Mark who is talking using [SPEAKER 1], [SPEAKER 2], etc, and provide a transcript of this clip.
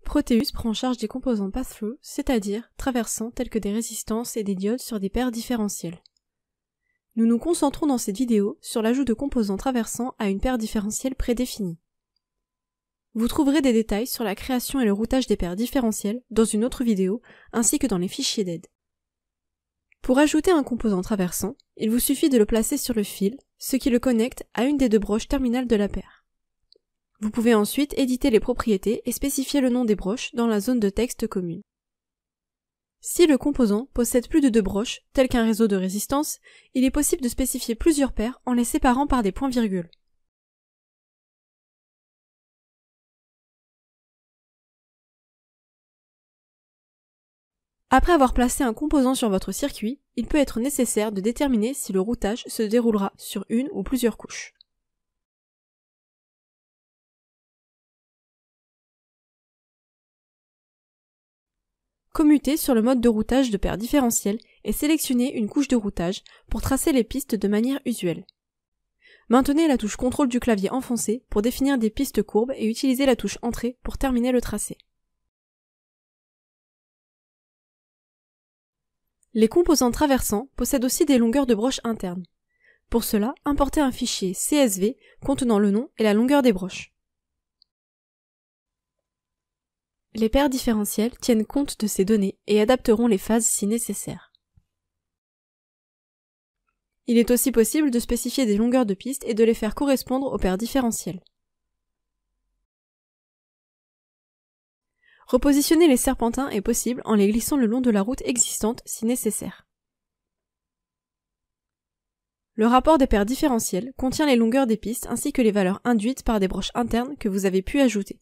[SPEAKER 1] Proteus prend en charge des composants path-through, c'est-à-dire traversants tels que des résistances et des diodes sur des paires différentielles. Nous nous concentrons dans cette vidéo sur l'ajout de composants traversants à une paire différentielle prédéfinie. Vous trouverez des détails sur la création et le routage des paires différentielles dans une autre vidéo, ainsi que dans les fichiers d'aide. Pour ajouter un composant traversant, il vous suffit de le placer sur le fil, ce qui le connecte à une des deux broches terminales de la paire. Vous pouvez ensuite éditer les propriétés et spécifier le nom des broches dans la zone de texte commune. Si le composant possède plus de deux broches, tel qu'un réseau de résistance, il est possible de spécifier plusieurs paires en les séparant par des points-virgules. Après avoir placé un composant sur votre circuit, il peut être nécessaire de déterminer si le routage se déroulera sur une ou plusieurs couches. Commutez sur le mode de routage de paires différentielles et sélectionnez une couche de routage pour tracer les pistes de manière usuelle. Maintenez la touche CTRL du clavier enfoncée pour définir des pistes courbes et utilisez la touche Entrée pour terminer le tracé. Les composants traversants possèdent aussi des longueurs de broches internes. Pour cela, importez un fichier CSV contenant le nom et la longueur des broches. Les paires différentielles tiennent compte de ces données et adapteront les phases si nécessaire. Il est aussi possible de spécifier des longueurs de piste et de les faire correspondre aux paires différentielles. Repositionner les serpentins est possible en les glissant le long de la route existante si nécessaire. Le rapport des paires différentielles contient les longueurs des pistes ainsi que les valeurs induites par des broches internes que vous avez pu ajouter.